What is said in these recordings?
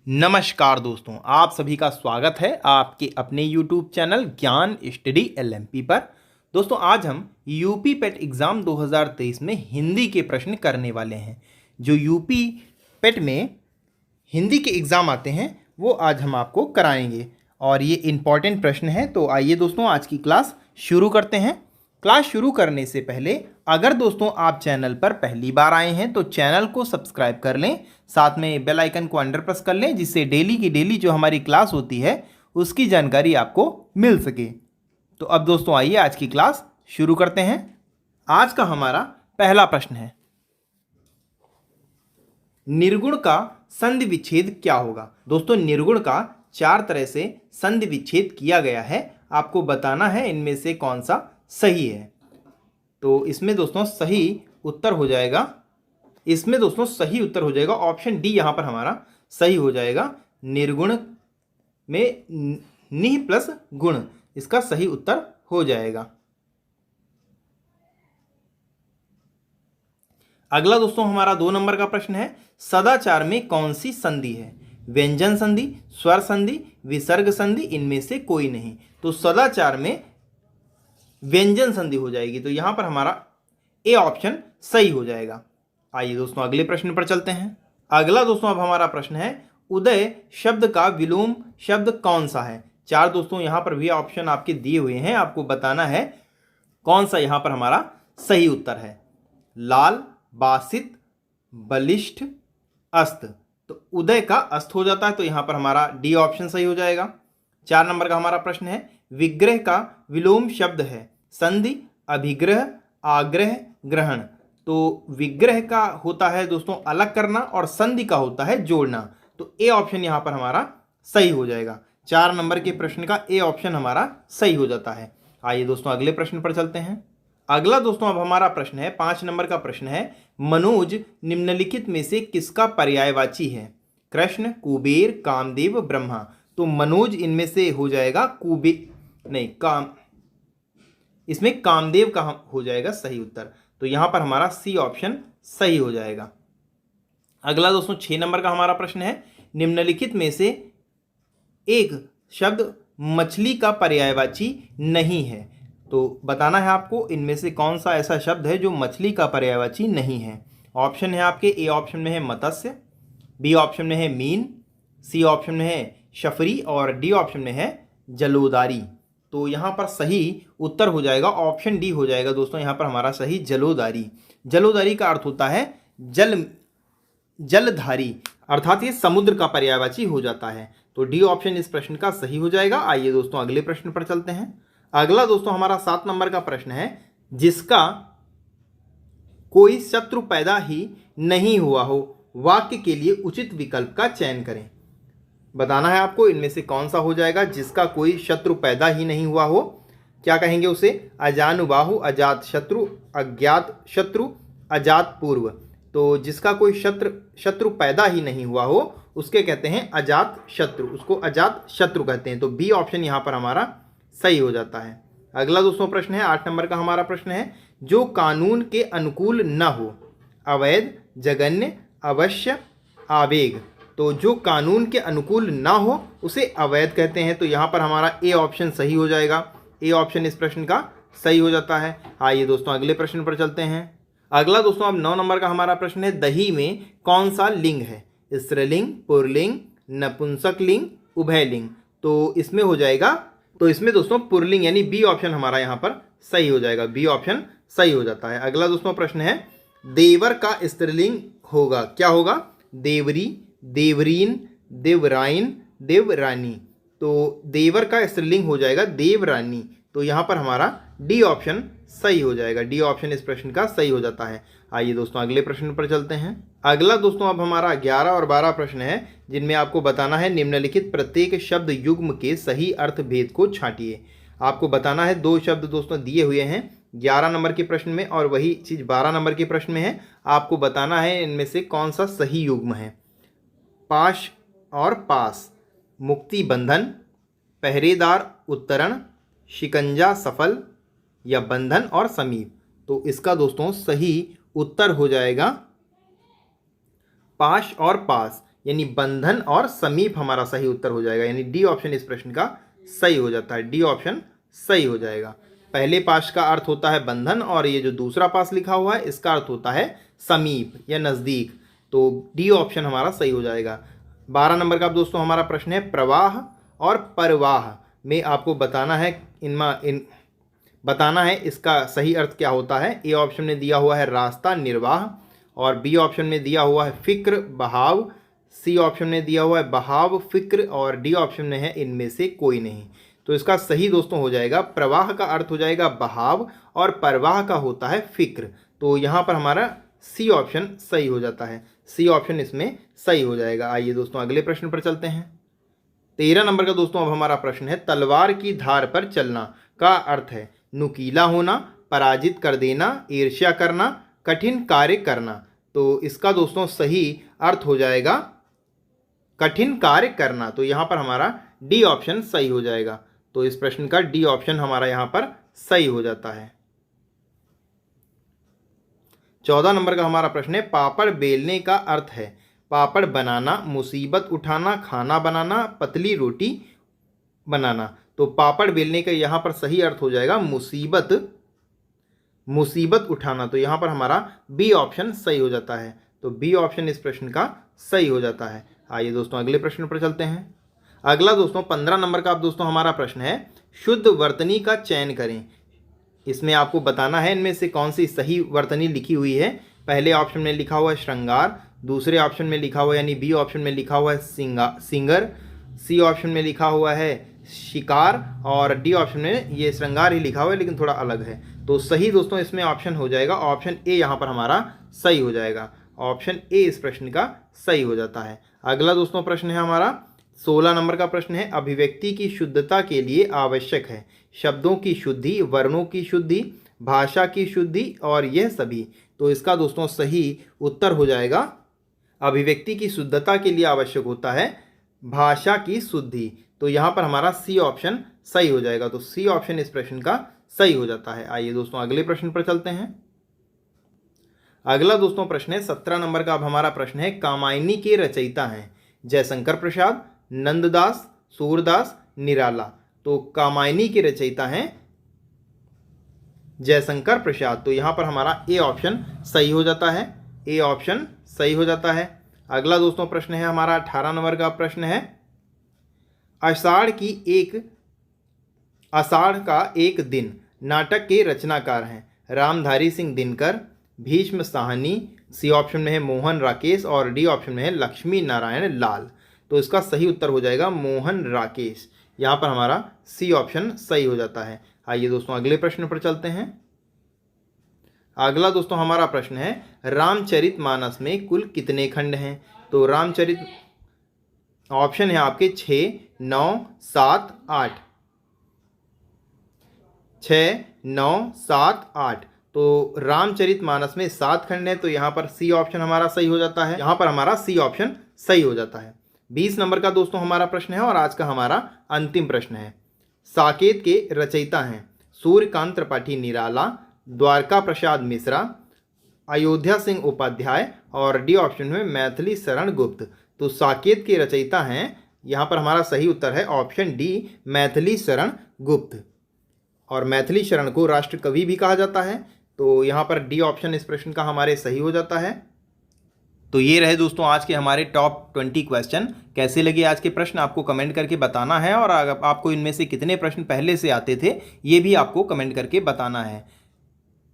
नमस्कार दोस्तों, आप सभी का स्वागत है आपके अपने YouTube चैनल ज्ञान स्टडी LMP पर। दोस्तों आज हम यूपी पेट एग्ज़ाम 2023 में हिंदी के प्रश्न करने वाले हैं। जो यूपी पेट में हिंदी के एग्ज़ाम आते हैं वो आज हम आपको कराएंगे और ये इम्पॉर्टेंट प्रश्न है। तो आइए दोस्तों आज की क्लास शुरू करते हैं। क्लास शुरू करने से पहले अगर दोस्तों आप चैनल पर पहली बार आए हैं तो चैनल को सब्सक्राइब कर लें, साथ में बेल आइकन को अंडर प्रेस कर लें, जिससे डेली की डेली जो हमारी क्लास होती है उसकी जानकारी आपको मिल सके। तो अब दोस्तों आइए आज की क्लास शुरू करते हैं। आज का हमारा पहला प्रश्न है, निर्गुण का संधि विच्छेद क्या होगा। दोस्तों निर्गुण का चार तरह से संधि विच्छेद किया गया है, आपको बताना है इनमें से कौन सा सही है। तो इसमें दोस्तों सही उत्तर हो जाएगा, ऑप्शन डी यहाँ पर हमारा सही हो जाएगा। निर्गुण में निह प्लस गुण, इसका सही उत्तर हो जाएगा। अगला दोस्तों हमारा 2 नंबर का प्रश्न है, सदाचार में कौन सी संधि है। व्यंजन संधि, स्वर संधि, विसर्ग संधि, इनमें से कोई नहीं। तो सदाचार में व्यंजन संधि हो जाएगी, तो यहां पर हमारा ए ऑप्शन सही हो जाएगा। आइए दोस्तों अगले प्रश्न पर चलते हैं। अगला दोस्तों अब हमारा प्रश्न है, उदय शब्द का विलोम शब्द कौन सा है। चार दोस्तों यहां पर भी ऑप्शन आपके दिए हुए हैं, आपको बताना है कौन सा यहां पर हमारा सही उत्तर है। लाल, बासित, बलिष्ठ, अस्त। तो उदय का अस्त हो जाता है, तो यहां पर हमारा डी ऑप्शन सही हो जाएगा। 4 नंबर का हमारा प्रश्न है, विग्रह का विलोम शब्द है संधि, अभिग्रह, आग्रह, ग्रहण। तो विग्रह का होता है दोस्तों अलग करना और संधि का होता है जोड़ना, तो ए ऑप्शन यहां पर हमारा सही हो जाएगा। 4 नंबर के प्रश्न का ए ऑप्शन हमारा सही हो जाता है। आइए दोस्तों अगले प्रश्न पर चलते हैं। अगला दोस्तों अब हमारा प्रश्न है, 5 नंबर का प्रश्न है, मनोज निम्नलिखित में से किसका पर्यायवाची है। कृष्ण, कुबेर, कामदेव, ब्रह्मा। तो मनोज इनमें से हो जाएगा इसमें कामदेव का हो जाएगा सही उत्तर, तो यहां पर हमारा सी ऑप्शन सही हो जाएगा। अगला दोस्तों 6 नंबर का हमारा प्रश्न है, निम्नलिखित में से एक शब्द मछली का पर्यायवाची नहीं है। तो बताना है आपको इनमें से कौन सा ऐसा शब्द है जो मछली का पर्यायवाची नहीं है। ऑप्शन है आपके, ए ऑप्शन में है मत्स्य, बी ऑप्शन में है मीन, सी ऑप्शन में है शफरी और डी ऑप्शन में है जलोदारी। तो यहाँ पर सही उत्तर हो जाएगा ऑप्शन डी हो जाएगा दोस्तों, यहाँ पर हमारा सही जलोदारी। जलोदारी का अर्थ होता है जलधारी, अर्थात ये समुद्र का पर्यायवाची हो जाता है। तो डी ऑप्शन इस प्रश्न का सही हो जाएगा। आइए दोस्तों अगले प्रश्न पर चलते हैं। अगला दोस्तों हमारा 7 नंबर का प्रश्न है, जिसका कोई शत्रु पैदा ही नहीं हुआ हो, वाक्य के लिए उचित विकल्प का चयन करें। बताना है आपको इनमें से कौन सा हो जाएगा जिसका कोई शत्रु पैदा ही नहीं हुआ हो। क्या कहेंगे उसे, अजानुबाहु, अजात शत्रु, अज्ञात शत्रु, अजात पूर्व। तो जिसका कोई शत्रु पैदा ही नहीं हुआ हो उसके कहते हैं अजात शत्रु, उसको अजात शत्रु कहते हैं। तो बी ऑप्शन यहाँ पर हमारा सही हो जाता है। अगला दोस्तों प्रश्न है 8 नंबर का हमारा प्रश्न है, जो कानून के अनुकूल न हो। अवैध, जघन्य, अवश्य, आवेग। तो जो कानून के अनुकूल ना हो उसे अवैध कहते हैं, तो यहाँ पर हमारा ए ऑप्शन सही हो जाएगा। ए ऑप्शन इस प्रश्न का सही हो जाता है। आइए दोस्तों अगले प्रश्न पर चलते हैं। अगला दोस्तों अब 9 नंबर का हमारा प्रश्न है, दही में कौन सा लिंग है। स्त्रीलिंग, पुल्लिंग, नपुंसक लिंग, उभयलिंग। तो इसमें हो जाएगा, तो इसमें दोस्तों पुल्लिंग यानी बी ऑप्शन हमारा यहाँ पर सही हो जाएगा, बी ऑप्शन सही हो जाता है। अगला दोस्तों प्रश्न है, देवर का स्त्रीलिंग होगा, क्या होगा। देवरी, देवरीन, देवराइन, देवरानी। तो देवर का स्त्रीलिंग हो जाएगा देवरानी, तो यहाँ पर हमारा डी ऑप्शन सही हो जाएगा, डी ऑप्शन इस प्रश्न का सही हो जाता है। आइए दोस्तों अगले प्रश्न पर चलते हैं। अगला दोस्तों अब हमारा 11 और 12 प्रश्न है, जिनमें आपको बताना है निम्नलिखित प्रत्येक शब्द युग्म के सही अर्थ भेद को छांटिए। आपको बताना है 2 शब्द दोस्तों दिए हुए हैं 11 नंबर के प्रश्न में और वही चीज़ 12 नंबर के प्रश्न में है। आपको बताना है इनमें से कौन सा सही युग्म है। पाश और पास, मुक्ति बंधन, पहरेदार उत्तरण, शिकंजा सफल या बंधन और समीप। तो इसका दोस्तों सही उत्तर हो जाएगा पाश और पास, यानी बंधन और समीप हमारा सही उत्तर हो जाएगा, यानी डी ऑप्शन इस प्रश्न का सही हो जाता है। डी ऑप्शन सही हो जाएगा। पहले पास का अर्थ होता है बंधन और ये जो दूसरा पास लिखा हुआ है इसका अर्थ होता है समीप या नज़दीक, तो डी ऑप्शन हमारा सही हो जाएगा। 12 नंबर का दोस्तों हमारा प्रश्न है प्रवाह और परवाह में आपको बताना है बताना है इसका सही अर्थ क्या होता है। ए ऑप्शन में दिया हुआ है रास्ता निर्वाह, और बी ऑप्शन में दिया हुआ है फिक्र बहाव, सी ऑप्शन में दिया हुआ है बहाव फिक्र, और डी ऑप्शन में है इनमें से कोई नहीं। तो इसका सही दोस्तों हो जाएगा प्रवाह का अर्थ हो जाएगा बहाव और परवाह का होता है फिक्र। तो यहाँ पर हमारा सी ऑप्शन सही हो जाता है, सी ऑप्शन इसमें सही हो जाएगा। आइए दोस्तों अगले प्रश्न पर चलते हैं। 13 नंबर का दोस्तों अब हमारा प्रश्न है तलवार की धार पर चलना का अर्थ है नुकीला होना, पराजित कर देना, ईर्ष्या करना, कठिन कार्य करना। तो इसका दोस्तों सही अर्थ हो जाएगा कठिन कार्य करना। तो यहाँ पर हमारा डी ऑप्शन सही हो जाएगा। तो इस प्रश्न का डी ऑप्शन हमारा यहाँ पर सही हो जाता है। 14 नंबर का हमारा प्रश्न है पापड़ बेलने का अर्थ है पापड़ बनाना, मुसीबत उठाना, खाना बनाना, पतली रोटी बनाना। तो पापड़ बेलने का यहाँ पर सही अर्थ हो जाएगा मुसीबत उठाना। तो यहाँ पर हमारा बी ऑप्शन सही हो जाता है। तो बी ऑप्शन इस प्रश्न का सही हो जाता है। आइए दोस्तों अगले प्रश्न पर चलते हैं। अगला दोस्तों 15 नंबर का अब दोस्तों हमारा प्रश्न है शुद्ध वर्तनी का चयन करें। इसमें आपको बताना है इनमें से कौन सी सही वर्तनी लिखी हुई है। पहले ऑप्शन में लिखा हुआ है श्रृंगार, दूसरे ऑप्शन में लिखा हुआ है यानी बी ऑप्शन में लिखा हुआ है सिंगर, सी ऑप्शन में लिखा हुआ है शिकार, और डी ऑप्शन में ये श्रृंगार ही लिखा हुआ है लेकिन थोड़ा अलग है। तो सही दोस्तों इसमें ऑप्शन हो जाएगा ऑप्शन ए, यहाँ पर हमारा सही हो जाएगा। ऑप्शन ए इस प्रश्न का सही हो जाता है। अगला दोस्तों प्रश्न है हमारा 16 नंबर का प्रश्न है अभिव्यक्ति की शुद्धता के लिए आवश्यक है शब्दों की शुद्धि, वर्णों की शुद्धि, भाषा की शुद्धि और यह सभी। तो इसका दोस्तों सही उत्तर हो जाएगा अभिव्यक्ति की शुद्धता के लिए आवश्यक होता है भाषा की शुद्धि। तो यहाँ पर हमारा सी ऑप्शन सही हो जाएगा। तो सी ऑप्शन इस प्रश्न का सही हो जाता है। आइए दोस्तों अगले प्रश्न पर चलते हैं। अगला दोस्तों प्रश्न है 17 नंबर का अब हमारा प्रश्न है कामायनी के रचयिता हैं जयशंकर प्रसाद, नंददास, सूरदास, निराला। तो कामायनी के रचयिता हैं जयशंकर प्रसाद। तो यहाँ पर हमारा ए ऑप्शन सही हो जाता है, ए ऑप्शन सही हो जाता है। अगला दोस्तों प्रश्न है हमारा 18 नंबर का प्रश्न है आषाढ़ का एक दिन नाटक के रचनाकार हैं रामधारी सिंह दिनकर, भीष्म साहनी, सी ऑप्शन में है मोहन राकेश और डी ऑप्शन में है लक्ष्मी नारायण लाल। तो इसका सही उत्तर हो जाएगा मोहन राकेश। यहाँ पर हमारा सी ऑप्शन सही हो जाता है। आइए दोस्तों अगले प्रश्न पर चलते हैं। अगला दोस्तों हमारा प्रश्न है रामचरितमानस में कुल कितने खंड हैं। तो रामचरित ऑप्शन है आपके 6, 9, 7, 8, 6, 9, 7, 8। तो रामचरितमानस में 7 खंड है। तो यहाँ पर सी ऑप्शन हमारा सही हो जाता है। यहाँ पर हमारा सी ऑप्शन सही हो जाता है। 20 नंबर का दोस्तों हमारा प्रश्न है और आज का हमारा अंतिम प्रश्न है साकेत के रचयिता हैं सूर्यकांत त्रिपाठी निराला, द्वारका प्रसाद मिश्रा, अयोध्या सिंह उपाध्याय और डी ऑप्शन में मैथिली शरण गुप्त। तो साकेत के रचयिता हैं, यहाँ पर हमारा सही उत्तर है ऑप्शन डी मैथिली शरण गुप्त, और मैथिली शरण को राष्ट्र कवि भी कहा जाता है। तो यहाँ पर डी ऑप्शन इस प्रश्न का हमारे सही हो जाता है। तो ये रहे दोस्तों आज के हमारे टॉप 20 क्वेश्चन। कैसे लगे आज के प्रश्न आपको कमेंट करके बताना है, और आपको इनमें से कितने प्रश्न पहले से आते थे ये भी आपको कमेंट करके बताना है।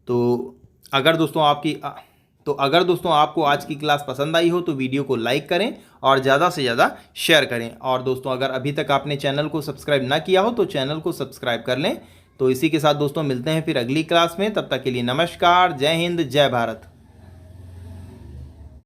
तो अगर दोस्तों आपको आज की क्लास पसंद आई हो तो वीडियो को लाइक करें और ज़्यादा से ज़्यादा शेयर करें। और दोस्तों अगर अभी तक आपने चैनल को सब्सक्राइब ना किया हो तो चैनल को सब्सक्राइब कर लें। तो इसी के साथ दोस्तों मिलते हैं फिर अगली क्लास में। तब तक के लिए नमस्कार, जय हिंद, जय भारत।